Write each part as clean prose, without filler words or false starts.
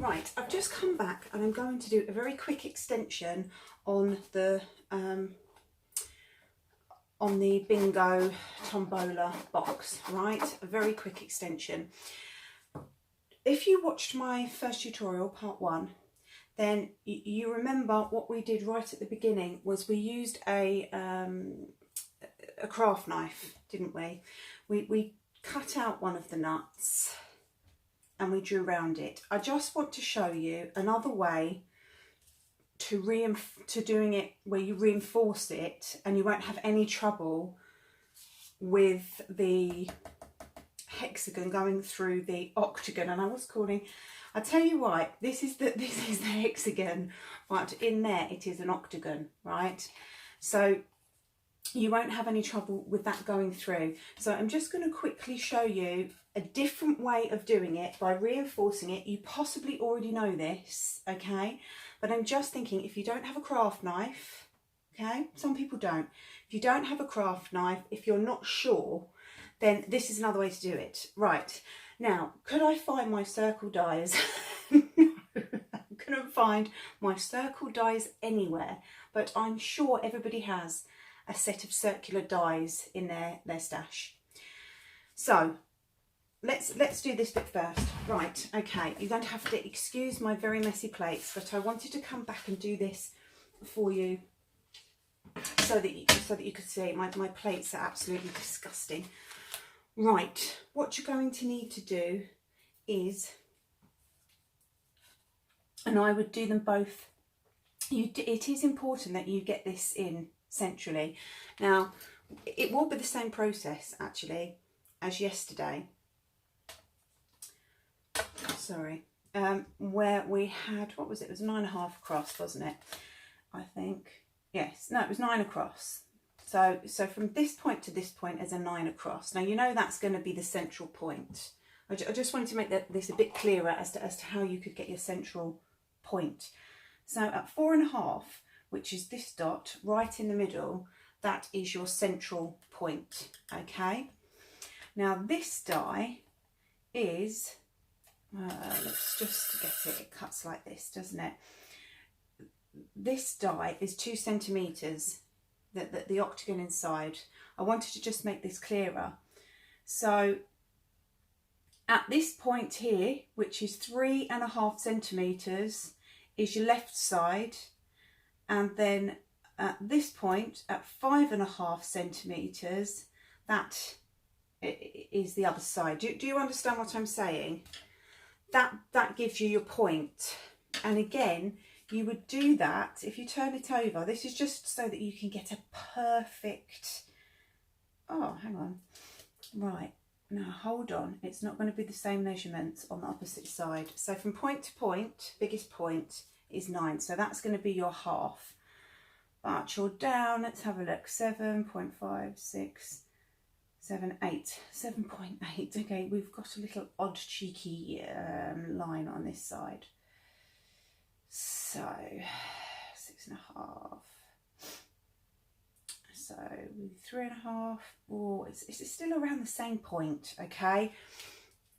Right, I've just come back and I'm going to do a very quick extension on the bingo tombola box, right? A very quick extension. If you watched my first tutorial, part 1, then you remember what we did right at the beginning was we used a craft knife, didn't we? We cut out one of the nuts and we drew around it. I just want to show you another way to doing it where you reinforce it and you won't have any trouble with the hexagon going through the octagon. And I tell you what, this is the hexagon, but in there it is an octagon, right? So you won't have any trouble with that going through. So I'm just going to quickly show you a different way of doing it by reinforcing it. You possibly already know this, okay? But I'm just thinking, if you don't have a craft knife, okay? Some people don't. If you don't have a craft knife, if you're not sure, then this is another way to do it. Right, now, could I find my circle dies? No, I couldn't find my circle dies anywhere, but I'm sure everybody has a set of circular dies in their stash. So let's do this bit first. Right, okay, you're going to have to excuse my very messy plates, but I wanted to come back and do this for you so that you could see my plates are absolutely disgusting. Right, what you're going to need to do is, and I would do them both, it is important that you get this in centrally. Now, it will be the same process actually as yesterday. Sorry, where we had, what was it? It was 9.5 across, wasn't it? I think, yes, no, it was 9 across. So from this point to this point is a 9 across. Now you know that's going to be the central point. I just wanted to make this a bit clearer as to how you could get your central point. So at 4.5, which is this dot right in the middle, that is your central point, okay? Now this die is, let's just get it, it cuts like this, doesn't it? This die is 2 centimetres, the octagon inside. I wanted to just make this clearer. So at this point here, which is 3.5 centimetres, is your left side, and then at this point at 5.5 centimetres, that is the other side. Do you understand what I'm saying? That gives you your point. And again, you would do that if you turn it over. This is just so that you can get a perfect, oh, hang on. Right, now hold on. It's not going to be the same measurements on the opposite side. So from point to point, biggest point is 9. So that's going to be your half. But you're down, let's have a look, 7.5, 6, 7, 8, 7.8. Okay, we've got a little odd cheeky line on this side. So 6.5. So 3.5. Oh, it's still around the same point. Okay,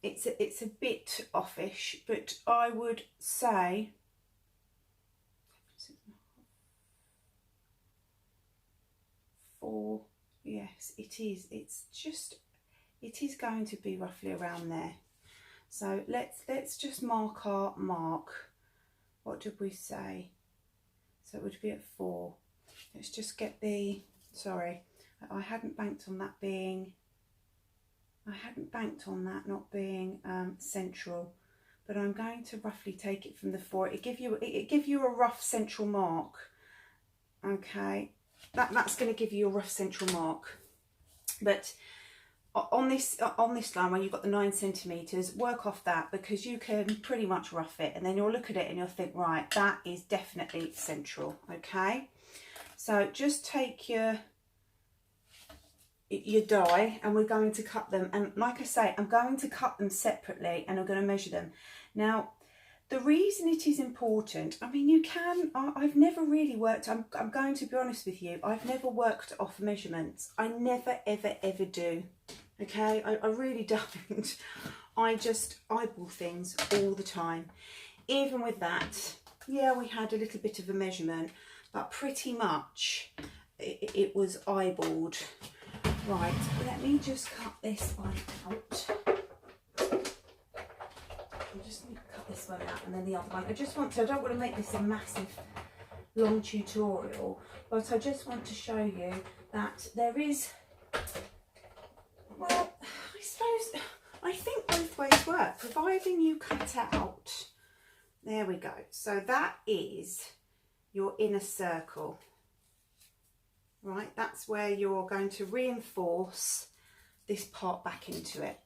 it's a bit offish, but I would say 4. Yes, it is. It is going to be roughly around there. So let's just mark our mark. What did we say? So it would be at 4. Let's just get the, sorry, I hadn't banked on that being, not being central, but I'm going to roughly take it from the 4. It give you a rough central mark. Okay, that's going to give you a rough central mark. But on this line where you've got the 9 centimetres, work off that, because you can pretty much rough it, and then you'll look at it and you'll think, right, that is definitely central. Okay, so just take your die and we're going to cut them, and like I say, I'm going to cut them separately and I'm going to measure them. Now the reason it is important, I mean, you can, I've never really worked, I'm going to be honest with you, I've never worked off measurements. I never ever do. Okay, I really don't. I just eyeball things all the time. even with that, yeah, we had a little bit of a measurement, but pretty much it was eyeballed. Right, let me just cut this one out. I'm just going to cut this one out and then the other one. I don't want to make this a massive long tutorial, but I just want to show you that there is, well, I think both ways work, providing you cut out. There we go. So that is your inner circle, right? That's where you're going to reinforce this part back into it.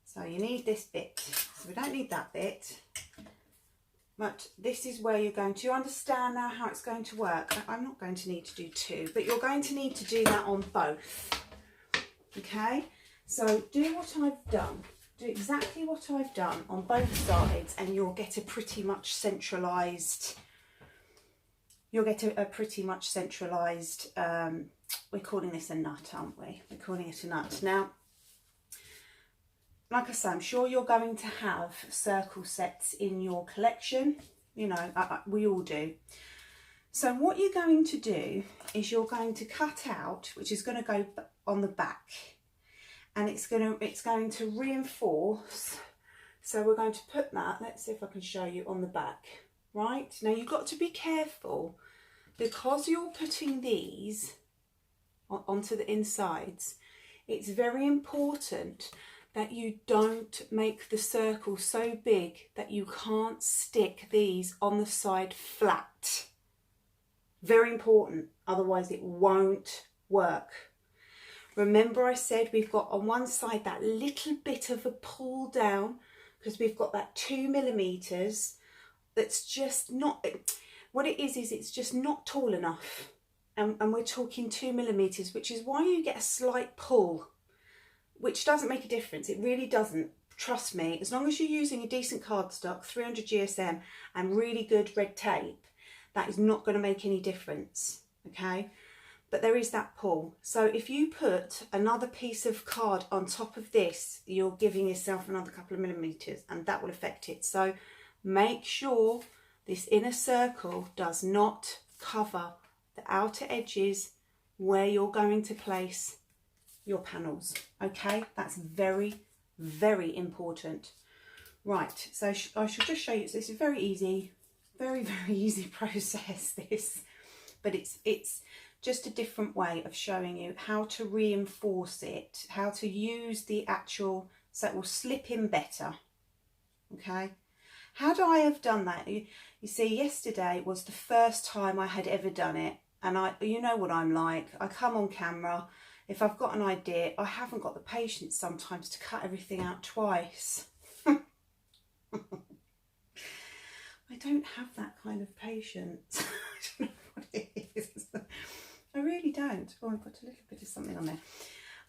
So you need this bit. So we don't need that bit, but this is where you're going to understand now how it's going to work. I'm not going to need to do two, but you're going to need to do that on both. Okay, so do what I've done. Do exactly what I've done on both sides, and you'll get a pretty much centralised, we're calling this a nut, aren't we? We're calling it a nut. Now, like I say, I'm sure you're going to have circle sets in your collection. You know, we all do. So what you're going to do is you're going to cut out, which is going to go on the back, and it's going to reinforce. So we're going to put that, let's see if I can show you, on the back. Right, now you've got to be careful, because you're putting these onto the insides. It's very important that you don't make the circle so big that you can't stick these on the side flat. Very important, otherwise it won't work. Remember I said we've got on one side that little bit of a pull down, because we've got that 2 millimeters that's just not, what it is it's just not tall enough. And we're talking 2 millimeters, which is why you get a slight pull, which doesn't make a difference. It really doesn't. Trust me, as long as you're using a decent cardstock, 300 GSM and really good red tape, that is not going to make any difference, okay? But there is that pull. So if you put another piece of card on top of this, you're giving yourself another couple of millimeters, and that will affect it. So make sure this inner circle does not cover the outer edges where you're going to place your panels, okay? That's very, very important. Right, so I should just show you. So this is very easy, very, very easy process, this, but it's just a different way of showing you how to reinforce it, how to use the actual, so it will slip in better, okay? How do I have done that? You see, yesterday was the first time I had ever done it, and you know what I'm like. I come on camera, if I've got an idea, I haven't got the patience sometimes to cut everything out twice. I don't have that kind of patience. I don't know what it is. I really don't. Oh, I've got a little bit of something on there.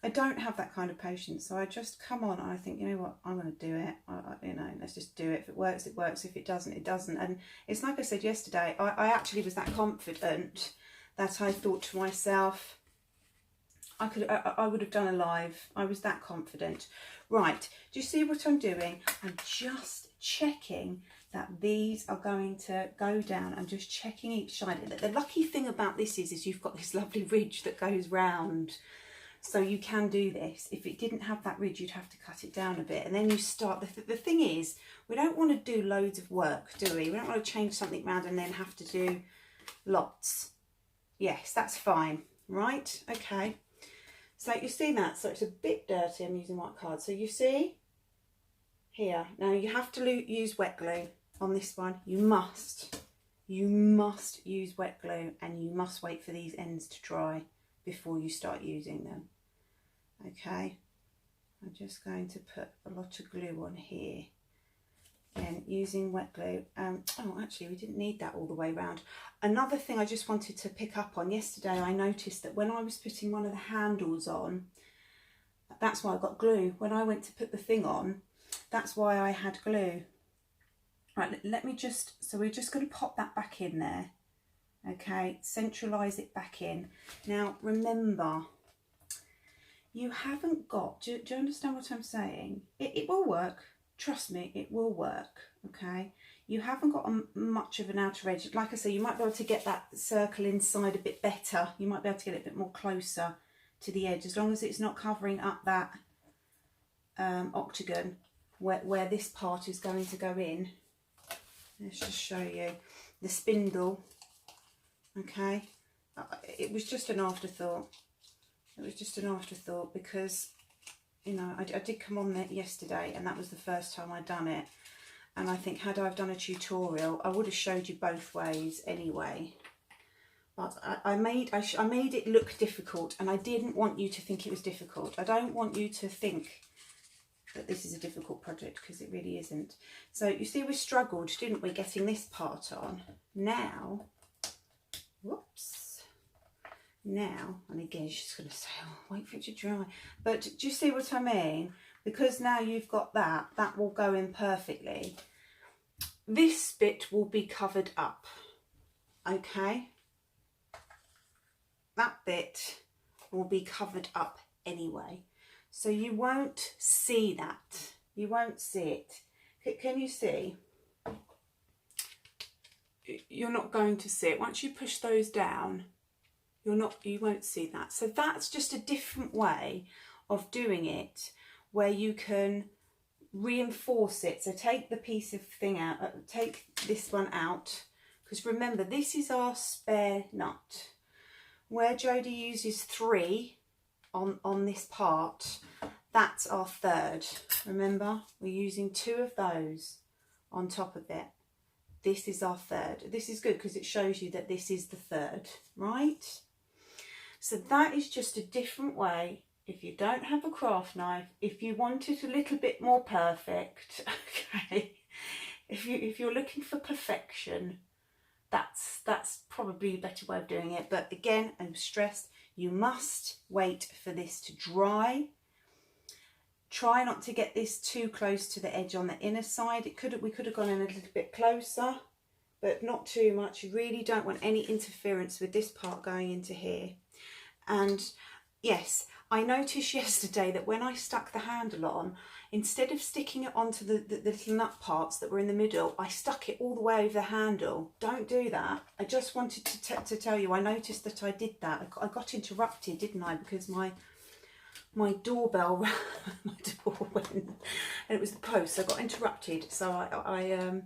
I don't have that kind of patience, so I just come on and I think, you know what, I'm going to do it. You know, let's just do it. If it works, it works. If it doesn't, it doesn't. And it's like I said yesterday, I actually was that confident that I thought to myself, I would have done a live. I was that confident. Right, do you see what I'm doing? I'm just checking that these are going to go down. I'm just checking each side. The lucky thing about this is you've got this lovely ridge that goes round. So you can do this. If it didn't have that ridge, you'd have to cut it down a bit. And then you start, the thing is, we don't want to do loads of work, do we? We don't want to change something around and then have to do lots. Yes, that's fine, right? Okay. So you see that, so it's a bit dirty. I'm using white card. So you see here, now you have to use wet glue on this one. You must use wet glue, and you must wait for these ends to dry before you start using them. Okay, I'm just going to put a lot of glue on here. Again, using wet glue. Oh, actually, we didn't need that all the way around. Another thing I just wanted to pick up on, yesterday I noticed that when I was putting one of the handles on, that's why I got glue. When I went to put the thing on, that's why I had glue. Right, let me just, so we're just going to pop that back in there. Okay, centralise it back in. Now, remember, you haven't got, do you understand what I'm saying? It will work. trust me, it will work, okay? You haven't got much of an outer edge. Like I say, you might be able to get that circle inside a bit better. You might be able to get it a bit more closer to the edge, as long as it's not covering up that octagon where this part is going to go in. Let's just show you the spindle, okay? It was just an afterthought. It was just an afterthought because, you know, I did come on there yesterday and that was the first time I'd done it. And I think had I done a tutorial, I would have showed you both ways anyway. But I made it look difficult, and I didn't want you to think it was difficult. I don't want you to think that this is a difficult project, because it really isn't. So you see, we struggled, didn't we, getting this part on. Now, whoops. Now, and again, she's going to say, oh, wait for it to dry. But do you see what I mean? Because now you've got that, that will go in perfectly. This bit will be covered up, okay? That bit will be covered up anyway. So you won't see that. You won't see it. Can you see? You're not going to see it. Once you push those down, you won't see that. So that's just a different way of doing it, where you can reinforce it. So take the piece of thing out, take this one out, because remember, this is our spare nut. Where Jodie uses 3 on this part, that's our third. Remember, we're using 2 of those on top of it. This is our third. This is good because it shows you that this is the third, right? So that is just a different way. If you don't have a craft knife, if you want it a little bit more perfect, okay, if you're looking for perfection, that's probably a better way of doing it. But again, I'm stressed, you must wait for this to dry. Try not to get this too close to the edge on the inner side. We could have gone in a little bit closer, but not too much. You really don't want any interference with this part going into here. And yes, I noticed yesterday that when I stuck the handle on, instead of sticking it onto the little nut parts that were in the middle, I stuck it all the way over the handle. Don't do that. I just wanted to tell you, I noticed that I did that. I got interrupted, didn't I? Because my doorbell, my door went, and it was the post, so I got interrupted. So I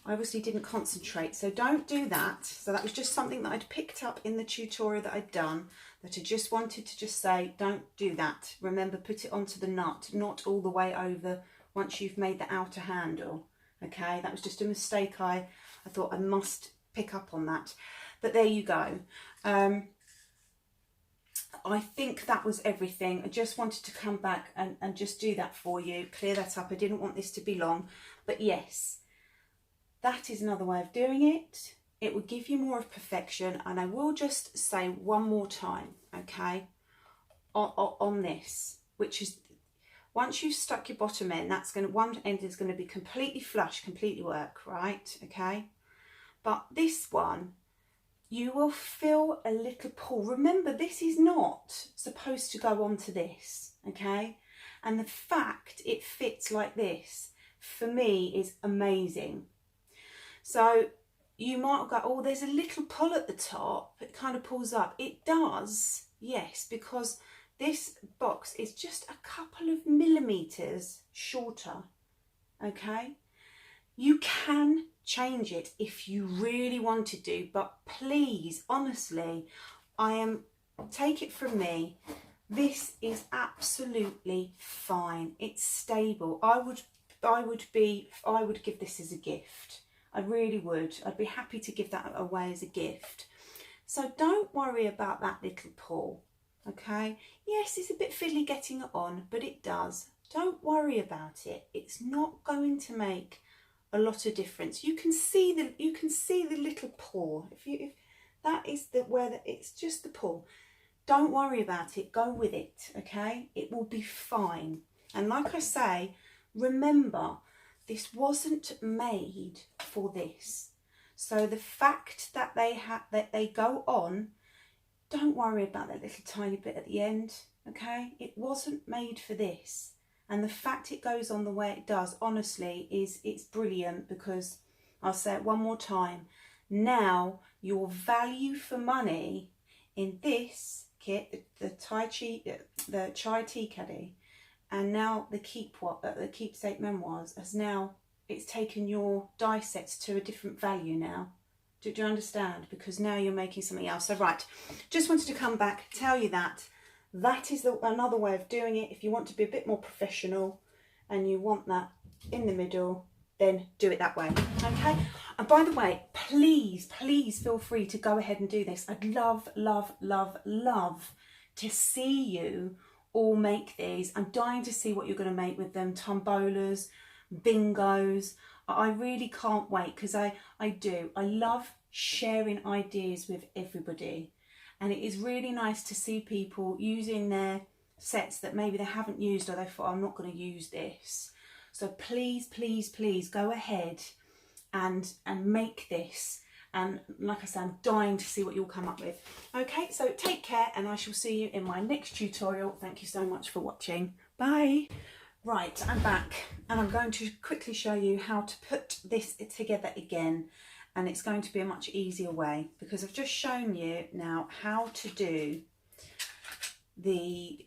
obviously didn't concentrate. So don't do that. So that was just something that I'd picked up in the tutorial that I'd done, that I just wanted to just say, don't do that. Remember, put it onto the nut, not all the way over once you've made the outer handle. Okay, that was just a mistake. I thought I must pick up on that. But there you go. I think that was everything. I just wanted to come back and just do that for you, clear that up. I didn't want this to be long, but yes, that is another way of doing it. It will give you more of perfection. And I will just say one more time, okay, on this, which is, once you've stuck your bottom end, that's going to, one end is going to be completely flush, completely work, right? Okay. But this one, you will feel a little pull. Remember, this is not supposed to go onto this, okay? And the fact it fits like this, for me, is amazing. So you might go, oh, there's a little pull at the top. It kind of pulls up. It does, yes, because this box is just a couple of millimeters shorter, okay? You can change it if you really wanted to, but please, honestly, take it from me, this is absolutely fine. It's stable. I would give this as a gift. I really would. I'd be happy to give that away as a gift. So don't worry about that little pull, okay? Yes, it's a bit fiddly getting it on, but it does. Don't worry about it. It's not going to make a lot of difference. You can see the little pull. If that is it's just the pull. Don't worry about it. Go with it, okay? It will be fine. And like I say, remember, this wasn't made for this. So the fact that they go on, don't worry about that little tiny bit at the end, okay? It wasn't made for this. And the fact it goes on the way it does, honestly, it's brilliant, because I'll say it one more time. Now your value for money in this kit, the chai tea caddy, and now the Keepsake Memoirs, has now, it's taken your die sets to a different value now. Do you understand? Because now you're making something else. So right, just wanted to come back, tell you that is another way of doing it. If you want to be a bit more professional and you want that in the middle, then do it that way. Okay. And by the way, please feel free to go ahead and do this. I'd love to see you all make these. I'm dying to see what you're going to make with them. Tombolas, bingos. I really can't wait, because I love sharing ideas with everybody, and it is really nice to see people using their sets that maybe they haven't used, or they thought, I'm not going to use this. So please go ahead and make this, and like I said, I'm dying to see what you'll come up with. Okay, so take care, and I shall see you in my next tutorial. Thank you so much for watching. Bye. Right, I'm back, and I'm going to quickly show you how to put this together again, and it's going to be a much easier way, because I've just shown you now how to do the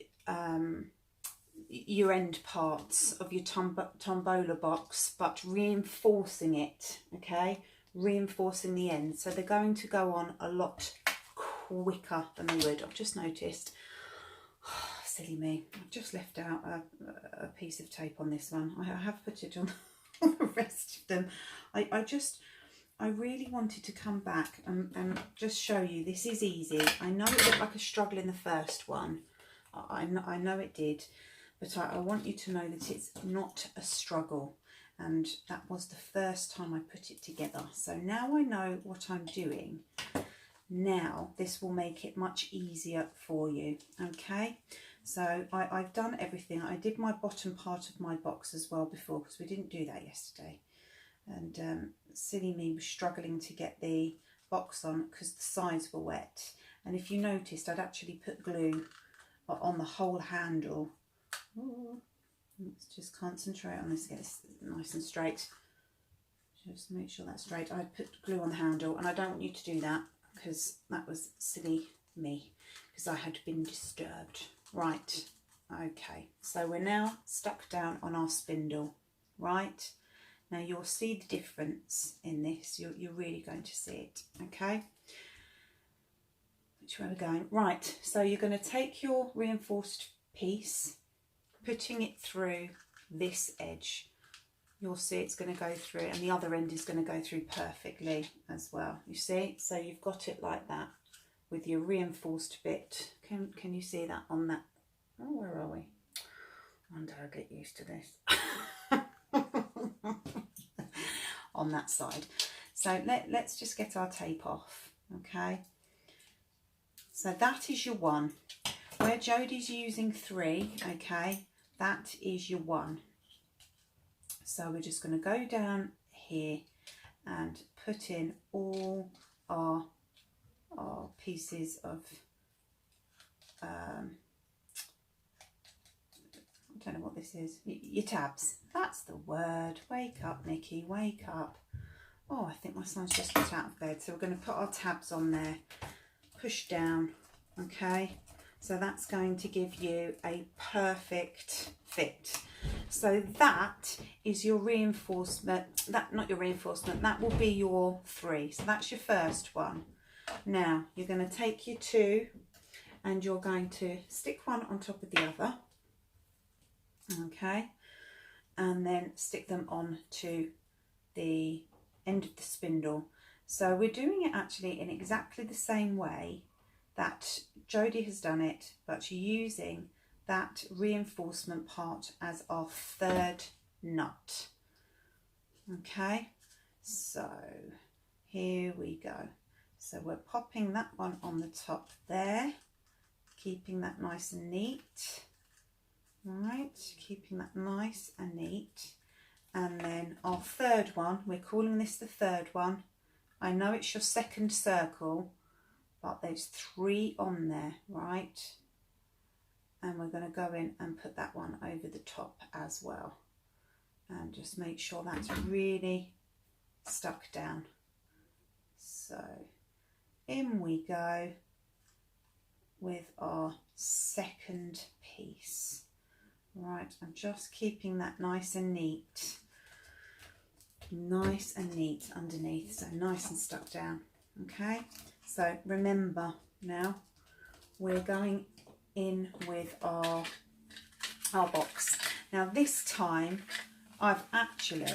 your end parts of your tombola box, but reinforcing it, okay, reinforcing the ends, so they're going to go on a lot quicker than they would. I've just noticed. Silly me, I've just left out a piece of tape on this one. I have put it on the rest of them. I really wanted to come back and just show you this is easy. I know it looked like a struggle in the first one. I know it did, but I want you to know that it's not a struggle, and that was the first time I put it together. So now I know what I'm doing. Now this will make it much easier for you. Okay, so I've done everything. I did my bottom part of my box as well before, because we didn't do that yesterday, and silly me was struggling to get the box on because the sides were wet. And if you noticed, I'd actually put glue on the whole handle. Ooh, let's just concentrate on this, get this nice and straight. Just make sure that's straight. I put glue on the handle, and I don't want you to do that, because that was silly me, because I had been disturbed. Right, okay, so we're now stuck down on our spindle. Right, now you'll see the difference in this. You're really going to see it. Okay, which way we're going? Right, so you're going to take your reinforced piece, putting it through this edge. You'll see it's going to go through, and the other end is going to go through perfectly as well. You see, so you've got it like that with your reinforced bit. Can you see that on that? Oh, where are we? One day I'll get used to this. On that side. So let's just get our tape off. Okay, so that is your one. Where Jodie's using 3, okay, that is your 1. So we're just going to go down here and put in all our pieces of, I don't know what this is, your tabs. That's the word. Wake up, Nikki, wake up. Oh, I think my son's just got out of bed. So we're going to put our tabs on there, push down, okay. So that's going to give you a perfect fit. So that is your reinforcement, not your reinforcement, that will be your 3. So that's your first one. Now you're going to take your 2 and you're going to stick one on top of the other, okay, and then stick them on to the end of the spindle. So we're doing it actually in exactly the same way that Jodie has done it, but you're using that reinforcement part as our 3rd nut. Okay, so here we go. So we're popping that one on the top there, keeping that nice and neat. Right, keeping that nice and neat. And then our 3rd one, we're calling this the 3rd one. I know it's your 2nd circle, but there's 3 on there, right? and we're going to go in and put that one over the top as well, and just make sure that's really stuck down. So in we go with our second piece. Right, I'm just keeping that nice and neat underneath, so nice and stuck down. Okay, so remember now we're going in with our box. Now this time I've actually,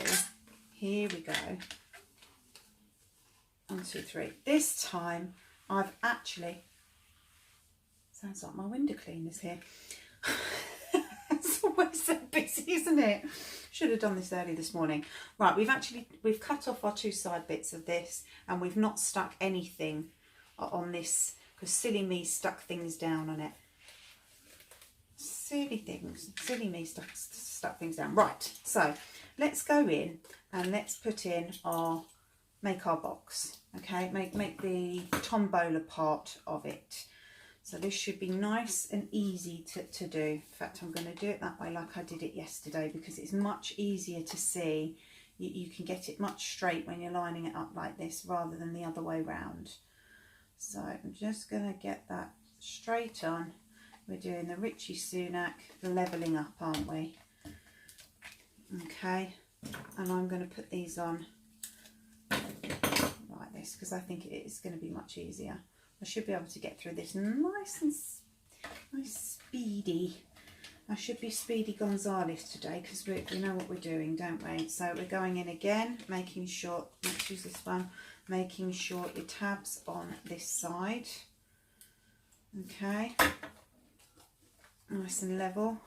here we go, 1, 2, 3. This time I've actually, sounds like my window cleaner's here. It's always so busy, isn't it? Should have done this early this morning. Right, we've cut off our 2 side bits of this, and we've not stuck anything on this, because silly me stuck things down on it. Silly me stuck things down. Right, so let's go in and let's put in make our box. Okay, make the tombola part of it. So this should be nice and easy to do. In fact, I'm going to do it that way like I did it yesterday, because it's much easier to see. You can get it much straight when you're lining it up like this rather than the other way round. So I'm just going to get that straight on. We're doing the Richie Sunak levelling up, aren't we? Okay, and I'm going to put these on like this because I think it is going to be much easier. I should be able to get through this nice speedy. I should be Speedy Gonzales today because we know what we're doing, don't we? So we're going in again, making sure, let's use this one, making sure your tab's on this side. Okay, nice and level.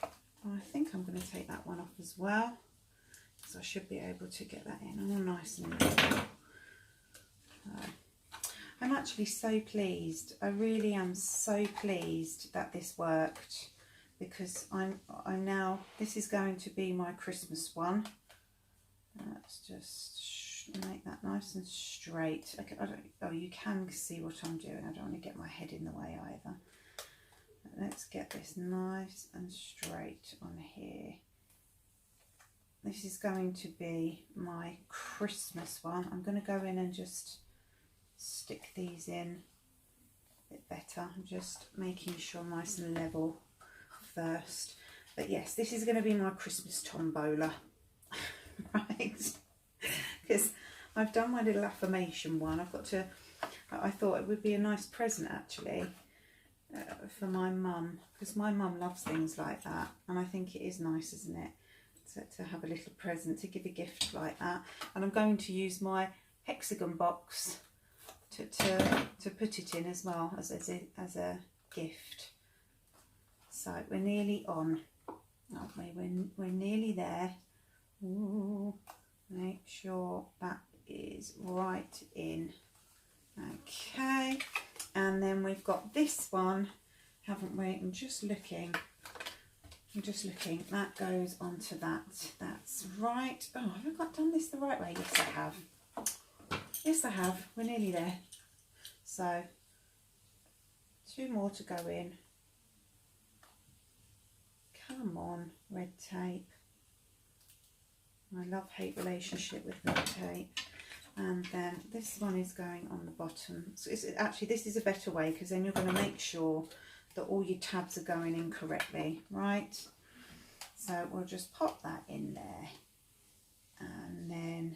I think I'm going to take that one off as well, so I should be able to get that in all nice and level. I'm actually so pleased. I really am so pleased that this worked, because I'm now, this is going to be my Christmas one. Let's just make that nice and straight. Okay, oh, you can see what I'm doing. I don't want to get my head in the way either. Let's get this nice and straight on here. This is going to be my Christmas one. I'm going to go in and just stick these in a bit better. I'm just making sure nice and level first. But yes, this is going to be my Christmas tombola. Right? Because I've done my little affirmation one. I thought it would be a nice present actually for my mum, because my mum loves things like that, and I think it is nice, isn't it, to have a little present, to give a gift like that. And I'm going to use my hexagon box to put it in as well as a gift. So we're nearly on, aren't we? We're nearly there. Ooh, make sure that is right in. Okay, and then we've got this one, haven't we? I'm just looking. That goes onto that. That's right. Oh, have I done this the right way? Yes, I have. Yes, I have. We're nearly there. So 2 more to go in. Come on, red tape. My love-hate relationship with red tape. And then this one is going on the bottom. So actually, this is a better way, because then you're going to make sure that all your tabs are going in correctly, right? So we'll just pop that in there. And then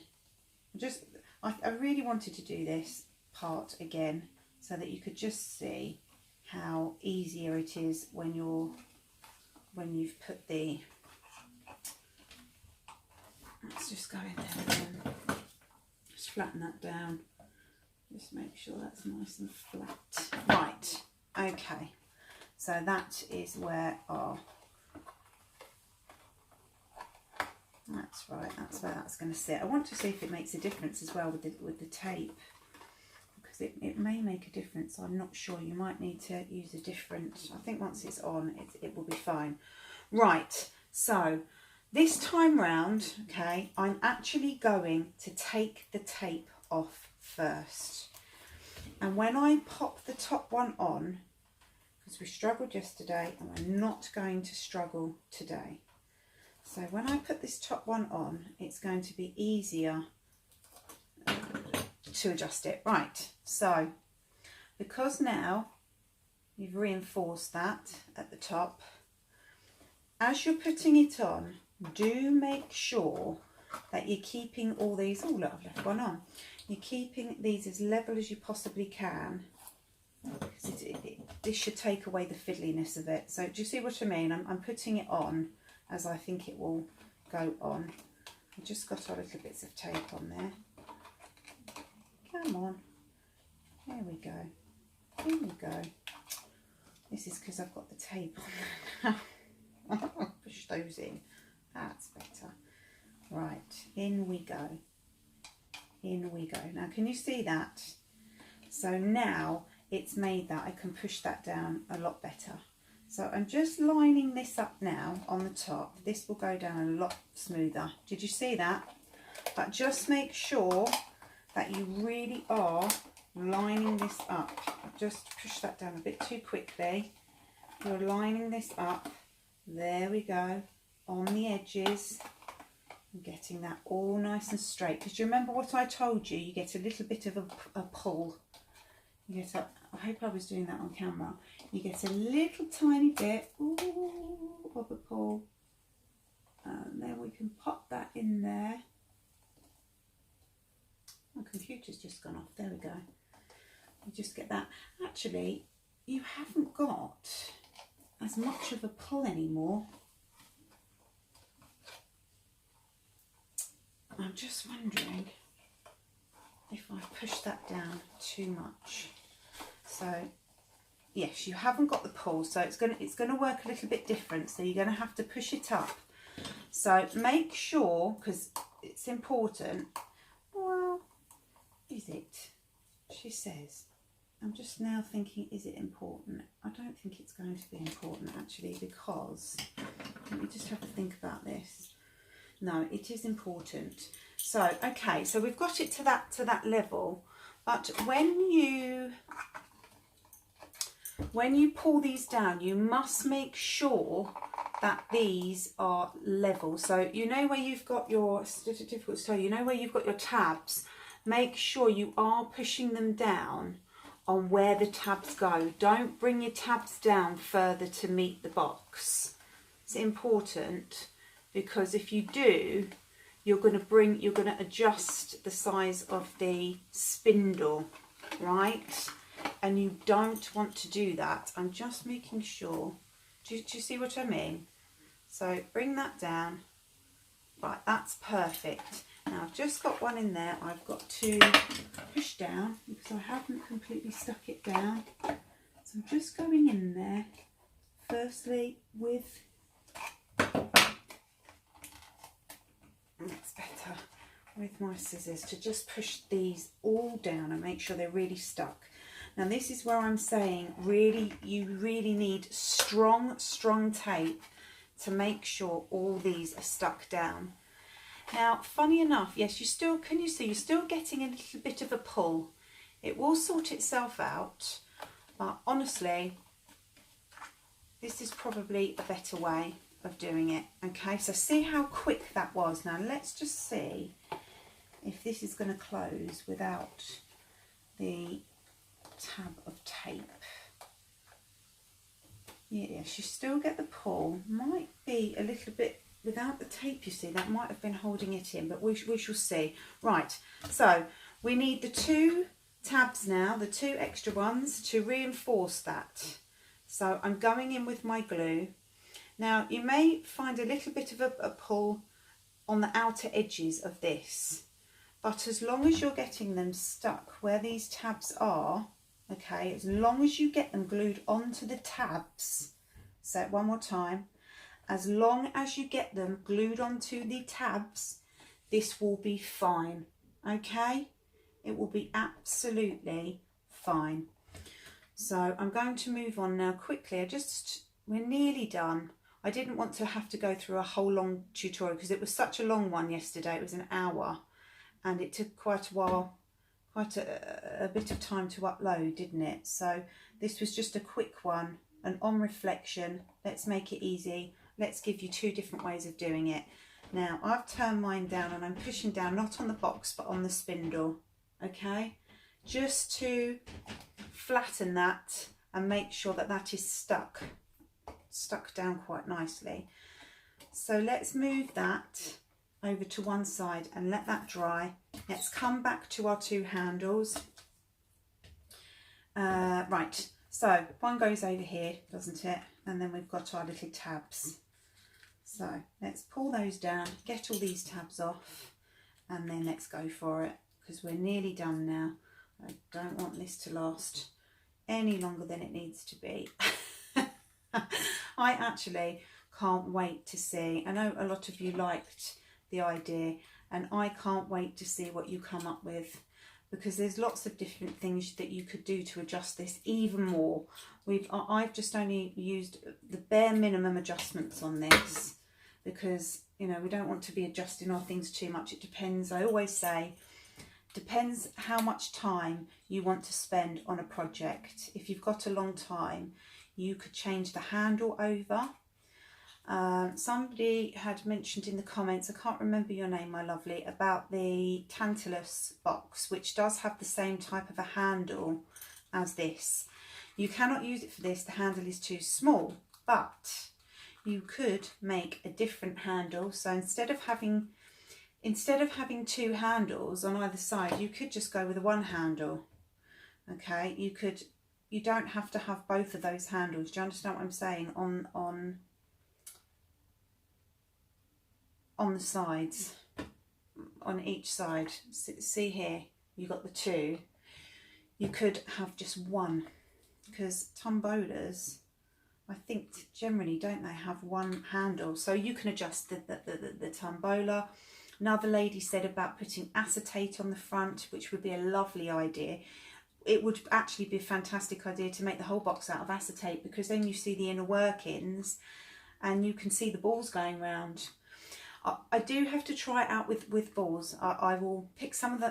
I really wanted to do this part again so that you could just see how easier it is when you've put the, let's just go in there again. Just flatten that down. Just make sure that's nice and flat. Right, okay. So that is where that's right, that's where that's going to sit. I want to see if it makes a difference as well with the tape, because it may make a difference. I'm not sure. You might need to use a different, I think once it's on, it will be fine. Right, so this time round, okay, I'm actually going to take the tape off first. And when I pop the top one on, because we struggled yesterday and we're not going to struggle today. So when I put this top one on, it's going to be easier to adjust it. Right, so because now you've reinforced that at the top, as you're putting it on, do make sure that you're keeping all these, oh look, I've left one on, you're keeping these as level as you possibly can, because this should take away the fiddliness of it. So do you see what I mean? I'm putting it on as I think it will go on. I just got our little bits of tape on there. Come on, there we go, here we go. This is because I've got the tape on. Push those in, that's better. Right, in we go, in we go. Now can you see that? So now it's made that I can push that down a lot better. So I'm just lining this up now on the top. This will go down a lot smoother. Did you see that? But just make sure that you really are lining this up. I've just pushed that down a bit too quickly. You're lining this up. There we go, on the edges. I'm getting that all nice and straight. Because you remember what I told you? You get a little bit of a pull. You get I hope I was doing that on camera. You get a little tiny bit of a pull. And then we can pop that in there. My computer's just gone off. There we go. You just get that. Actually, you haven't got as much of a pull anymore. I'm just wondering if I push that down too much. So yes, you haven't got the pull, so it's going to work a little bit different. So you're going to have to push it up. So make sure, because it's important. Well, is it? She says. I'm just now thinking, is it important? I don't think it's going to be important actually, because let me just have to think about this. No, it is important. So okay, so we've got it to that level, but when you pull these down, you must make sure that these are level. So you know where you've got your, it's difficult to tell, you know where you've got your tabs, make sure you are pushing them down on where the tabs go. Don't bring your tabs down further to meet the box. It's important, because if you do, you're going to adjust the size of the spindle, right? And you don't want to do that. I'm just making sure. Do you see what I mean? So bring that down. Right, that's perfect. Now I've just got one in there. I've got to push down because I haven't completely stuck it down. So I'm just going in there firstly with, that's better, with my scissors, to just push these all down and make sure they're really stuck. Now this is where I'm saying really, you really need strong tape to make sure all these are stuck down. Now, funny enough, yes, you still, can you see, you're still getting a little bit of a pull. It will sort itself out, but honestly, this is probably a better way of doing it. Okay, so see how quick that was. Now let's just see if this is going to close without the tab of tape. Yes, you still get the pull. Might be a little bit without the tape, you see, that might have been holding it in, but we shall see. Right, so we need the 2 tabs now, the 2 extra ones, to reinforce that. So I'm going in with my glue. Now you may find a little bit of a pull on the outer edges of this, but as long as you're getting them stuck where these tabs are, okay, as long as you get them glued onto the tabs, say it one more time, as long as you get them glued onto the tabs, this will be fine, okay? It will be absolutely fine. So I'm going to move on now quickly. We're nearly done. I didn't want to have to go through a whole long tutorial because it was such a long one yesterday. It was an hour and it took quite a while, quite a bit of time to upload, didn't it? So this was just a quick one and on reflection, let's make it easy. Let's give you 2 different ways of doing it. Now, I've turned mine down and I'm pushing down, not on the box, but on the spindle, okay? Just to flatten that and make sure that that is stuck down quite nicely. So let's move that over to one side and let that dry. Let's come back to our 2 handles. Right, so one goes over here, doesn't it? And then we've got our little tabs. So let's pull those down, get all these tabs off, and then let's go for it, because we're nearly done now. I don't want this to last any longer than it needs to be. I actually can't wait to see. I know a lot of you liked the idea, and I can't wait to see what you come up with, because there's lots of different things that you could do to adjust this even more. I've just only used the bare minimum adjustments on this, because, you know, we don't want to be adjusting our things too much. It depends, I always say, depends how much time you want to spend on a project. If you've got a long time, you could change the handle over. Somebody had mentioned in the comments, I can't remember your name, my lovely, about the Tantalus box, which does have the same type of a handle as this. You cannot use it for this, the handle is too small, but you could make a different handle. So instead of having 2 handles on either side, you could just go with a 1 handle. Okay, you don't have to have both of those handles. Do you understand what I'm saying? On the sides, on each side. See here, you got the 2. You could have just 1, because tombolas, I think generally, don't they have 1 handle? So you can adjust the tombola. Another lady said about putting acetate on the front, which would be a lovely idea. It would actually be a fantastic idea to make the whole box out of acetate, because then you see the inner workings and you can see the balls going round. I do have to try it out with balls. I will pick some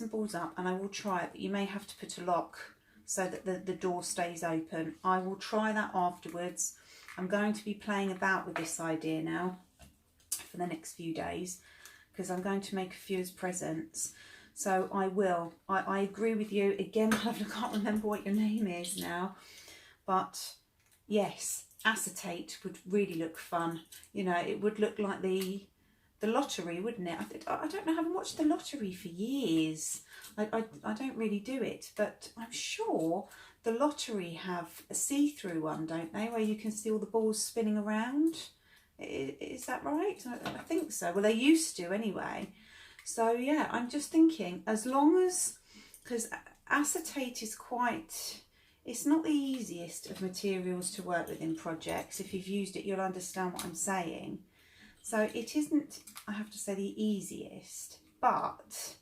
balls up and I will try it, but you may have to put a lock so that the door stays open. I will try that afterwards. I'm going to be playing about with this idea now for the next few days, because I'm going to make a few as presents. So I agree with you. Again, I can't remember what your name is now, but yes, acetate would really look fun. You know, it would look like the lottery, wouldn't it? I don't know, I haven't watched the lottery for years. I don't really do it, but I'm sure the lottery have a see-through one, don't they, where you can see all the balls spinning around? Is that right? I think so. Well, they used to anyway. So yeah, I'm just thinking, as long as, because acetate is quite, it's not the easiest of materials to work with in projects. If you've used it, you'll understand what I'm saying. So it isn't, I have to say, the easiest, but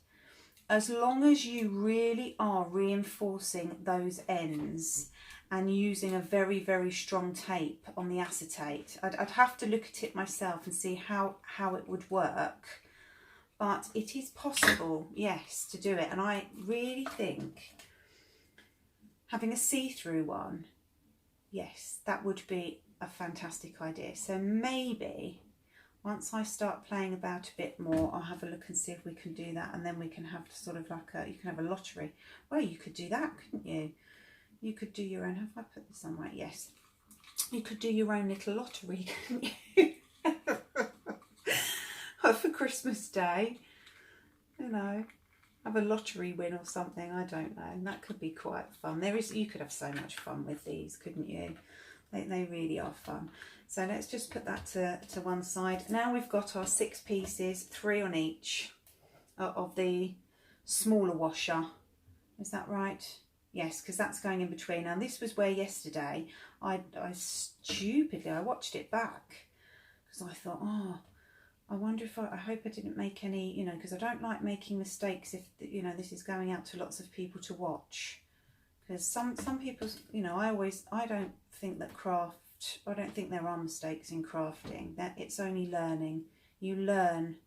as long as you really are reinforcing those ends and using a very, very strong tape on the acetate, I'd have to look at it myself and see how it would work. But it is possible, yes, to do it. And I really think having a see-through one, yes, that would be a fantastic idea. So maybe once I start playing about a bit more, I'll have a look and see if we can do that. And then we can have sort of like you can have a lottery. Well, you could do that, couldn't you? You could do your own, have I put this on right? Yes. You could do your own little lottery, couldn't you? For Christmas Day, you know, have a lottery win or something, I don't know. And that could be quite fun. You could have so much fun with these, couldn't you? They really are fun. So let's just put that to one side. Now we've got our 6 pieces, 3 on each of the smaller washer. Is that right? Yes, because that's going in between. Now this was where yesterday I stupidly, I watched it back because I thought, oh, I wonder if I hope I didn't make any, you know, because I don't like making mistakes if, you know, this is going out to lots of people to watch. Because some people, you know, I don't think that I don't think there are mistakes in crafting. That it's only learning. You learn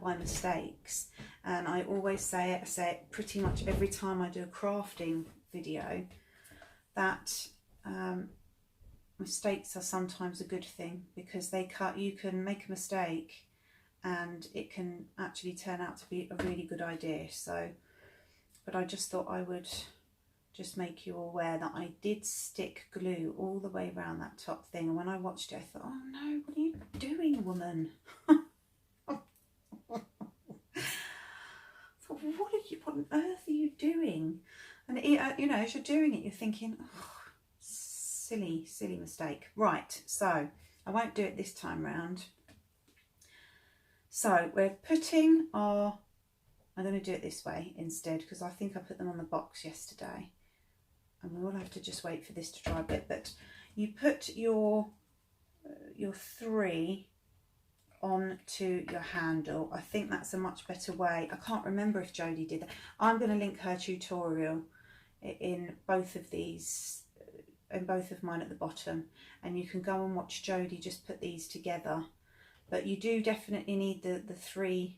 by mistakes. And I always say it pretty much every time I do a crafting video, that mistakes are sometimes a good thing, because you can make a mistake and it can actually turn out to be a really good idea. So, but I just thought I would just make you aware that I did stick glue all the way around that top thing, and when I watched it I thought, oh no, what are you doing, woman? What on earth are you doing? And you know, as you're doing it, you're thinking, oh, silly mistake. Right, so I won't do it this time round. So we're putting our, I'm going to do it this way instead, because I think I put them on the box yesterday, and we will have to just wait for this to dry a bit. But you put your 3 onto your handle. I think that's a much better way. I can't remember if Jodie did that. I'm going to link her tutorial in both of these, in both of mine at the bottom, and you can go and watch Jodie just put these together. But you do definitely need the 3.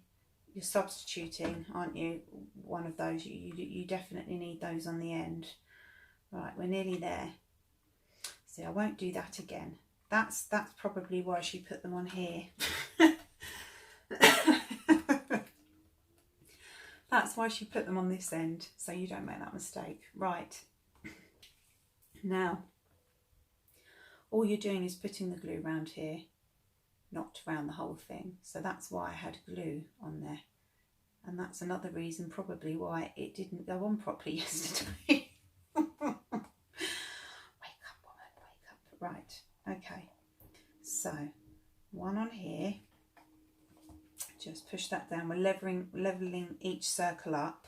You're substituting, aren't you? One of those. You definitely need those on the end. Right, we're nearly there. See, I won't do that again. That's probably why she put them on here. That's why she put them on this end, so you don't make that mistake. Right, now all you're doing is putting the glue around here, not around the whole thing. So that's why I had glue on there, and that's another reason probably why it didn't go on properly yesterday. Wake up, woman, wake up. Right, okay, so one on here, just push that down. We're leveling each circle up,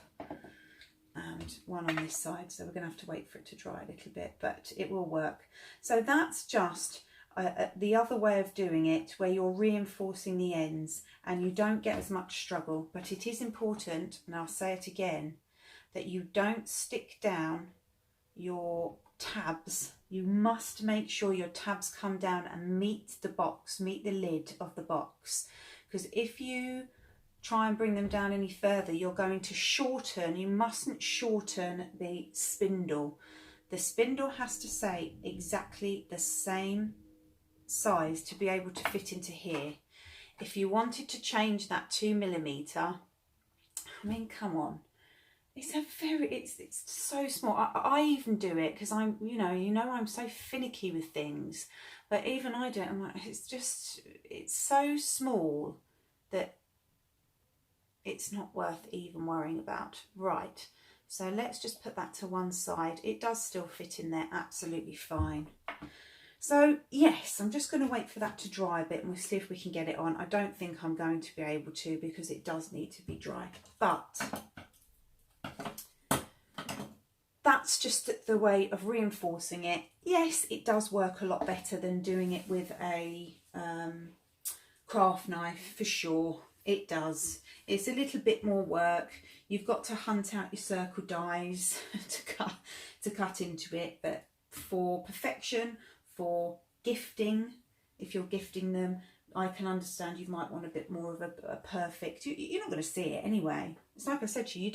and one on this side, so we're going to have to wait for it to dry a little bit, but it will work. So that's just the other way of doing it, where you're reinforcing the ends and you don't get as much struggle. But it is important, and I'll say it again, that you don't stick down your tabs. You must make sure your tabs come down and meet the box, meet the lid of the box, because if you try and bring them down any further, you're going to shorten. You mustn't shorten the spindle. The spindle has to stay exactly the same size to be able to fit into here. If you wanted to change that 2mm, I mean, come on, it's so small. I even do it because I'm, you know, I'm so finicky with things, but even I do it. I'm like, it's so small that it's not worth even worrying about. Right, so let's just put that to one side. It does still fit in there absolutely fine. So yes, I'm just going to wait for that to dry a bit and we'll see if we can get it on. I don't think I'm going to be able to, because it does need to be dry, but that's just the way of reinforcing it. Yes, it does work a lot better than doing it with a craft knife, for sure. It does. It's a little bit more work. You've got to hunt out your circle dies to cut into it, but for perfection, for gifting, if you're gifting them, I can understand you might want a bit more of a perfect. You're not going to see it anyway. It's like I said to you,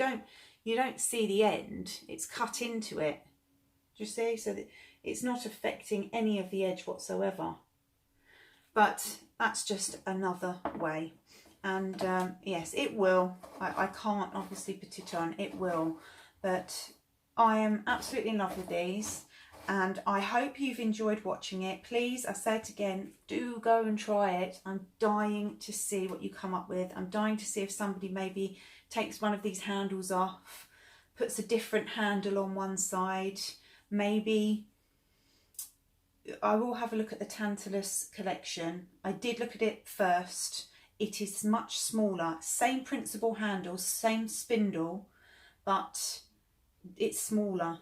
you don't see the end. It's cut into it. Do you see? So that it's not affecting any of the edge whatsoever. But that's just another way. And yes, it will. I can't obviously put it on. It will. But I am absolutely in love with these. And I hope you've enjoyed watching it. Please, I say it again, do go and try it. I'm dying to see what you come up with. I'm dying to see if somebody maybe takes one of these handles off, puts a different handle on one side. Maybe I will have a look at the Tantalus collection. I did look at it first. It is much smaller. Same principal handles, same spindle, but it's smaller.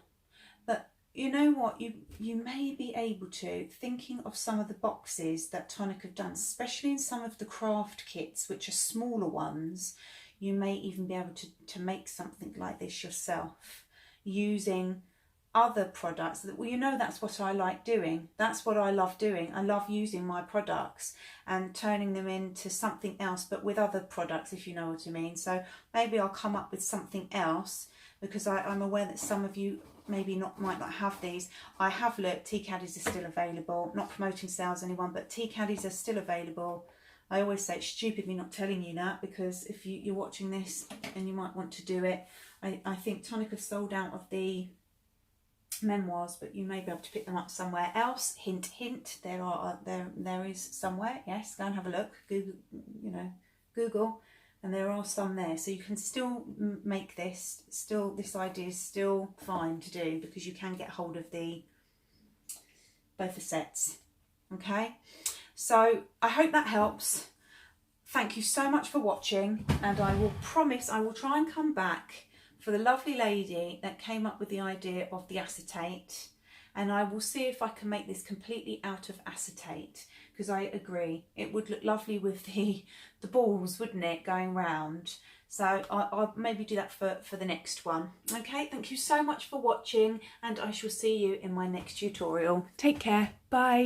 But you know what, you may be able to, thinking of some of the boxes that Tonic have done, especially in some of the craft kits, which are smaller ones, you may even be able to make something like this yourself using other products. Well, you know, that's what I like doing. That's what I love doing. I love using my products and turning them into something else, but with other products, if you know what I mean. So maybe I'll come up with something else, because I'm aware that some of you maybe might not have these. I have looked, tea caddies are still available. Not promoting sales anyone, but tea caddies are still available. I always say it's stupid me not telling you that, because if you're watching this and you might want to do it, I think Tonic have sold out of the Memoirs, but you may be able to pick them up somewhere else. Hint, hint. There is somewhere. Yes, go and have a look. Google, Google, and there are some there. So you can still make this. Still, this idea is still fine to do, because you can get hold of both the sets. Okay, so I hope that helps. Thank you so much for watching, and I will promise I will try and come back for the lovely lady that came up with the idea of the acetate, and I will see if I can make this completely out of acetate, because I agree it would look lovely with the balls, wouldn't it, going round. So I'll maybe do that for the next one. Okay, thank you so much for watching, and I shall see you in my next tutorial. Take care, bye.